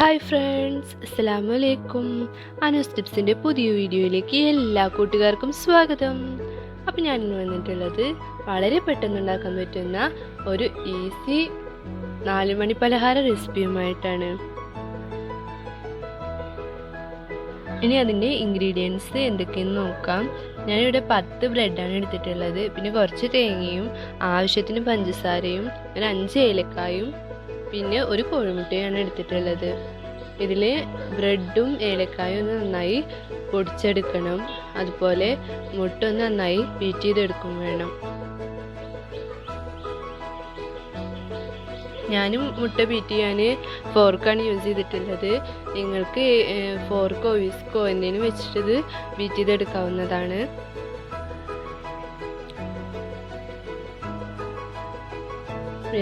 Hi friends, അസ്സലാമു അലൈക്കും. അനൂസ് ടിപ്സിൻ്റെ പുതിയ വീഡിയോയിലേക്ക് എല്ലാ കൂട്ടുകാർക്കും സ്വാഗതം. അപ്പോൾ ഞാനിന്ന് വന്നിട്ടുള്ളത് വളരെ പെട്ടെന്ന് ഉണ്ടാക്കാൻ പറ്റുന്ന ഒരു ഈസി 4 മണി പലഹാര റെസിപ്പിയുമായിട്ടാണ്. ഇനി അതിൻ്റെ ഇൻഗ്രീഡിയൻസ് എന്തൊക്കെയെന്ന് നോക്കാം. ഞാനിവിടെ 10 ബ്രെഡാണ് എടുത്തിട്ടുള്ളത്. പിന്നെ കുറച്ച് തേങ്ങയും ആവശ്യത്തിന് പഞ്ചസാരയും ഒരു 5 ഏലക്കായും പിന്നെ ഒരു കോഴിമുട്ടയാണ് എടുത്തിട്ടുള്ളത്. ഇതിൽ ബ്രെഡും ഏലക്കായും ഒന്ന് നന്നായി പൊടിച്ചെടുക്കണം. അതുപോലെ മുട്ട ഒന്ന് നന്നായി ബീറ്റ് ചെയ്തെടുക്കും വേണം. ഞാനും മുട്ട ബീറ്റ് ചെയ്യാൻ ഫോർക്കാണ് യൂസ് ചെയ്തിട്ടുള്ളത്. നിങ്ങൾക്ക് ഫോർക്കോ വിസ്കോ എന്തെങ്കിലും വെച്ചിട്ട് ബീറ്റ് ചെയ്തെടുക്കാവുന്നതാണ്.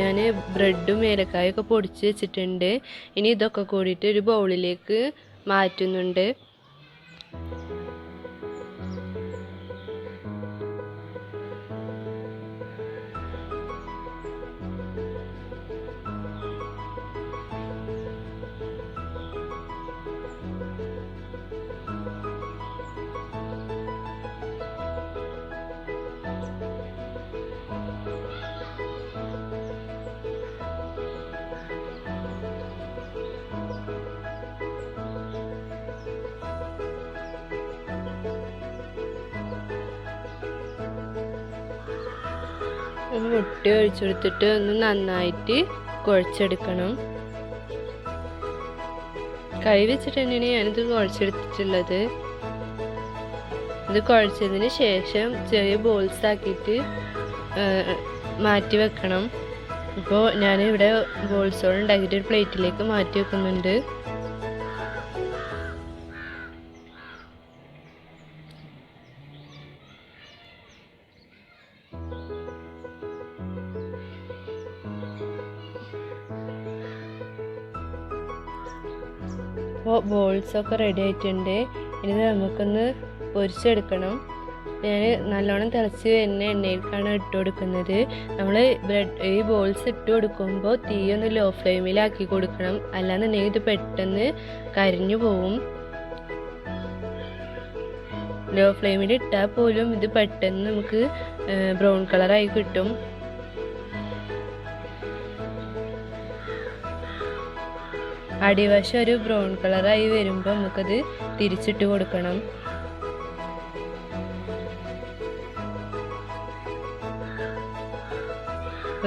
ഞാൻ ബ്രെഡും ഏലക്കായൊക്കെ പൊടിച്ച് വെച്ചിട്ടുണ്ട്. ഇനി ഇതൊക്കെ കൂടിയിട്ട് ഒരു ബൗളിലേക്ക് മാറ്റുന്നുണ്ട്. മുട്ട ഒഴിച്ചെടുത്തിട്ട് ഒന്ന് നന്നായിട്ട് കുഴച്ചെടുക്കണം. കൈ വെച്ചിട്ട് തന്നെയാണ് ഞാനിത് കുഴച്ചെടുത്തിട്ടുള്ളത്. ഇത് കുഴച്ചതിന് ശേഷം ചെറിയ ബോൾസ് ആക്കിയിട്ട് മാറ്റി വെക്കണം. ഇപ്പോൾ ഞാനിവിടെ ബോൾസോട് ഉണ്ടാക്കിയിട്ട് ഒരു പ്ലേറ്റിലേക്ക് മാറ്റി വെക്കുന്നുണ്ട്. അപ്പോൾ ബോൾസൊക്കെ റെഡി ആയിട്ടുണ്ട്. ഇനി നമുക്കൊന്ന് പൊരിച്ചെടുക്കണം. ഞാൻ നല്ലോണം തിളച്ച് വരുന്ന എണ്ണയിലേക്കാണ് ഇട്ട് കൊടുക്കുന്നത്. നമ്മൾ ഈ ബോൾസ് ഇട്ട് കൊടുക്കുമ്പോൾ തീയൊന്ന് ലോ ഫ്ലെയിമിലാക്കി കൊടുക്കണം. അല്ലാന്നുണ്ടെങ്കിൽ ഇത് പെട്ടെന്ന് കരിഞ്ഞു പോവും. ലോ ഫ്ലെയിമിൽ ഇട്ടാൽ പോലും ഇത് പെട്ടെന്ന് നമുക്ക് ബ്രൗൺ കളറായി കിട്ടും. അടിവശം ഒരു ബ്രൗൺ കളറായി വരുമ്പോൾ നമുക്കത് തിരിച്ചിട്ട് കൊടുക്കണം.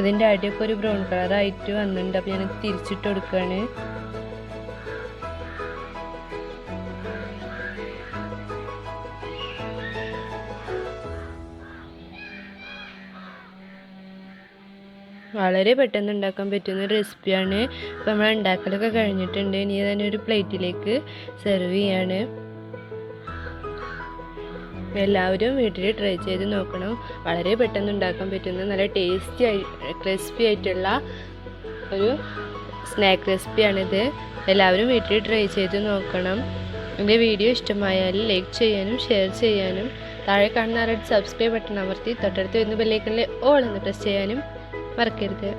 അതിൻ്റെ അടിയൊക്കെ ഒരു ബ്രൗൺ കളറായിട്ട് വന്നിട്ടുണ്ട്. അപ്പോൾ ഞാൻ തിരിച്ചിട്ട് കൊടുക്കുകയാണ്. വളരെ പെട്ടെന്ന് ഉണ്ടാക്കാൻ പറ്റുന്ന ഒരു റെസിപ്പിയാണ്. അപ്പോൾ നമ്മൾ ഉണ്ടാക്കലൊക്കെ കഴിഞ്ഞിട്ടുണ്ട്. ഇനി തന്നെ ഒരു പ്ലേറ്റിലേക്ക് സെർവ് ചെയ്യാണ്. എല്ലാവരും വീട്ടിൽ ട്രൈ ചെയ്ത് നോക്കണം. വളരെ പെട്ടെന്ന് ഉണ്ടാക്കാൻ പറ്റുന്ന നല്ല ടേസ്റ്റി ക്രിസ്പി ആയിട്ടുള്ള ഒരു സ്നാക്ക് റെസിപ്പിയാണിത്. എല്ലാവരും വീട്ടിൽ ട്രൈ ചെയ്ത് നോക്കണം. എൻ്റെ വീഡിയോ ഇഷ്ടമായാൽ ലൈക്ക് ചെയ്യാനും ഷെയർ ചെയ്യാനും താഴെ കാണുന്ന റെഡ് സബ്സ്ക്രൈബ് ബട്ടൺ അമർത്തി തൊട്ടടുത്ത് വരുന്ന ബെല്ലൈക്കണിലെ ഓൾ എന്ന് പ്രസ് ചെയ്യാനും മറക്കരുത്.